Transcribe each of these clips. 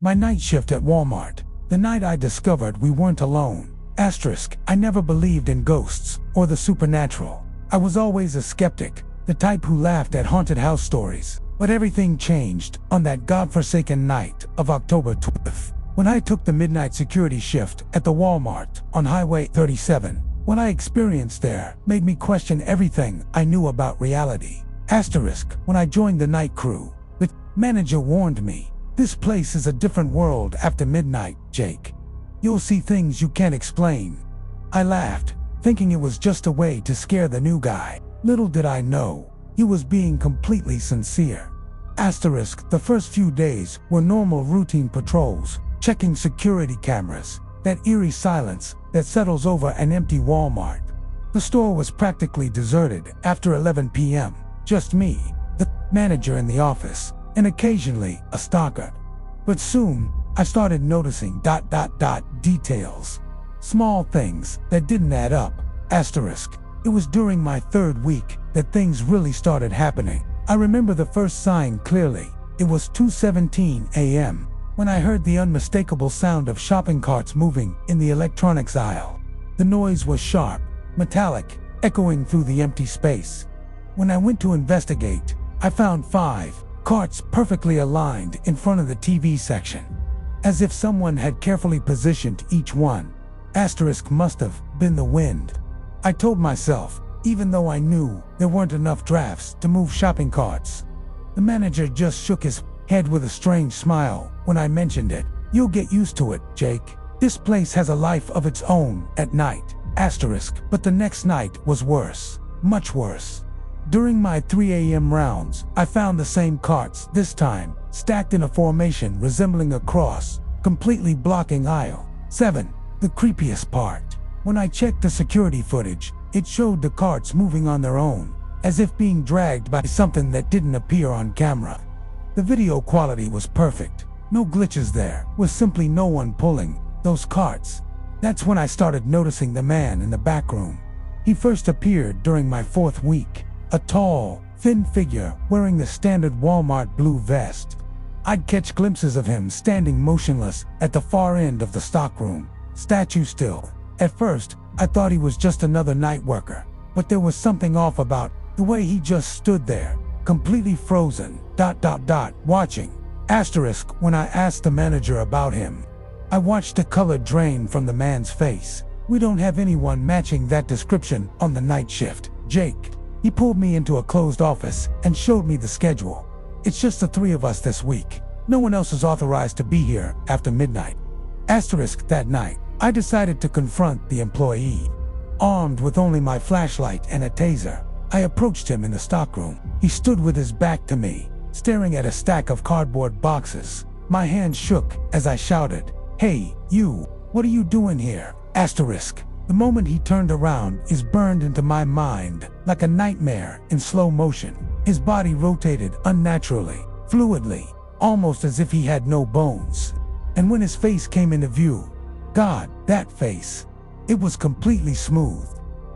My night shift at Walmart. The night I discovered we weren't alone. Asterisk, I never believed in ghosts or the supernatural. I was always a skeptic, the type who laughed at haunted house stories. But everything changed on that godforsaken night of October 12th, when I took the midnight security shift at the Walmart on Highway 37. What I experienced there made me question everything I knew about reality. Asterisk, when I joined the night crew, the manager warned me, "This place is a different world after midnight, Jake. You'll see things you can't explain." I laughed, thinking it was just a way to scare the new guy. Little did I know, he was being completely sincere. Asterisk, the first few days were normal routine patrols, checking security cameras, that eerie silence that settles over an empty Walmart. The store was practically deserted after 11 p.m. Just me, the manager in the office, and occasionally a stalker. But soon, I started noticing details. Small things that didn't add up. Asterisk. It was during my third week that things really started happening. I remember the first sign clearly. It was 2:17 a.m. when I heard the unmistakable sound of shopping carts moving in the electronics aisle. The noise was sharp, metallic, echoing through the empty space. When I went to investigate, I found 5 carts perfectly aligned in front of the TV section, as if someone had carefully positioned each one. Asterisk must have been the wind. I told myself, even though I knew there weren't enough drafts to move shopping carts. The manager just shook his head with a strange smile when I mentioned it. "You'll get used to it, Jake. This place has a life of its own at night." Asterisk, but the next night was worse, much worse. During my 3 a.m. rounds, I found the same carts, this time stacked in a formation resembling a cross, completely blocking aisle 7. The creepiest part, when I checked the security footage, it showed the carts moving on their own, as if being dragged by something that didn't appear on camera. The video quality was perfect. No glitches there, with simply no one pulling those carts. That's when I started noticing the man in the back room. He first appeared during my 4th week, a tall, thin figure wearing the standard Walmart blue vest. I'd catch glimpses of him standing motionless at the far end of the stockroom, statue still. At first, I thought he was just another night worker, but there was something off about the way he just stood there, completely frozen, watching. Asterisk, when I asked the manager about him, I watched the color drain from the man's face. "We don't have anyone matching that description on the night shift, Jake." He pulled me into a closed office and showed me the schedule. "It's just the 3 of us this week. No one else is authorized to be here after midnight." Asterisk, that night, I decided to confront the employee. Armed with only my flashlight and a taser, I approached him in the stockroom. He stood with his back to me, staring at a stack of cardboard boxes. My hand shook as I shouted, "Hey, you, what are you doing here?" Asterisk. The moment he turned around is burned into my mind like a nightmare in slow motion. His body rotated unnaturally, fluidly, almost as if he had no bones. And when his face came into view, God, that face. It was completely smooth.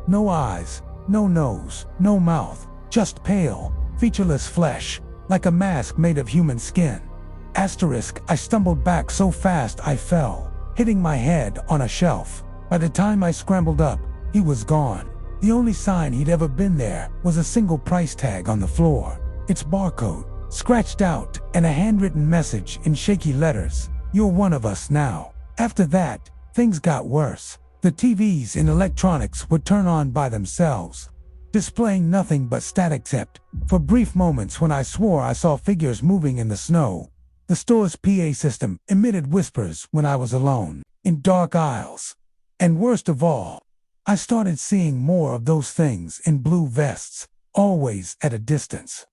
No eyes, no nose, no mouth, just pale, featureless flesh, like a mask made of human skin. Asterisk, I stumbled back so fast I fell, hitting my head on a shelf. By the time I scrambled up, he was gone. The only sign he'd ever been there was a single price tag on the floor, its barcode scratched out, and a handwritten message in shaky letters, "You're one of us now." After that, things got worse. The TVs in electronics would turn on by themselves, displaying nothing but static except for brief moments when I swore I saw figures moving in the snow. The store's PA system emitted whispers when I was alone, in dark aisles. And worst of all, I started seeing more of those things in blue vests, always at a distance,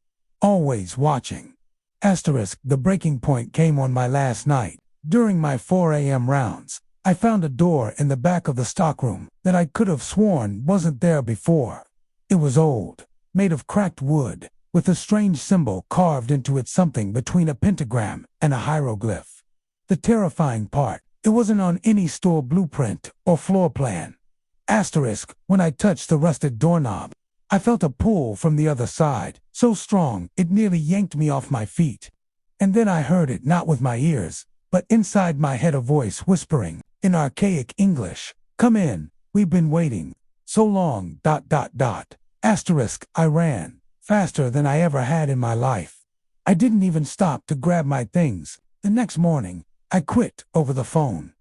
always watching. Asterisk, the breaking point came on my last night. During my 4 a.m. rounds, I found a door in the back of the stockroom that I could have sworn wasn't there before. It was old, made of cracked wood, with a strange symbol carved into it, something between a pentagram and a hieroglyph. The terrifying part, it wasn't on any store blueprint or floor plan. Asterisk, when I touched the rusted doorknob, I felt a pull from the other side, so strong it nearly yanked me off my feet. And then I heard it, not with my ears, but inside my head a voice whispering, in archaic English, "Come in, we've been waiting so long, Asterisk, I ran faster than I ever had in my life. I didn't even stop to grab my things. The next morning, I quit over the phone.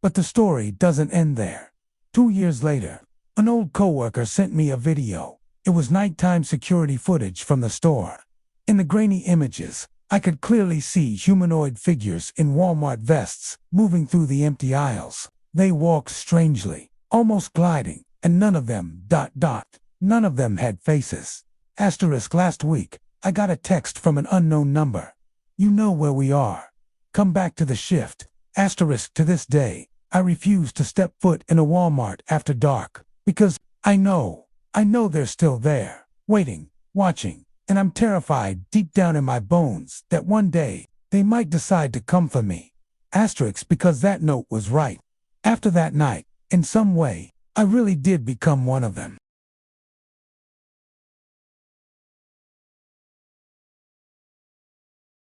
But the story doesn't end there. 2 years later, an old coworker sent me a video. It was nighttime security footage from the store. In the grainy images, I could clearly see humanoid figures in Walmart vests moving through the empty aisles. They walked strangely, almost gliding, and none of them had faces. Last week, I got a text from an unknown number. "You know where we are. Come back to the shift." To this day, I refuse to step foot in a Walmart after dark, because I know they're still there, waiting, watching, and I'm terrified deep down in my bones that one day they might decide to come for me. Because that note was right. After that night, in some way, I really did become one of them.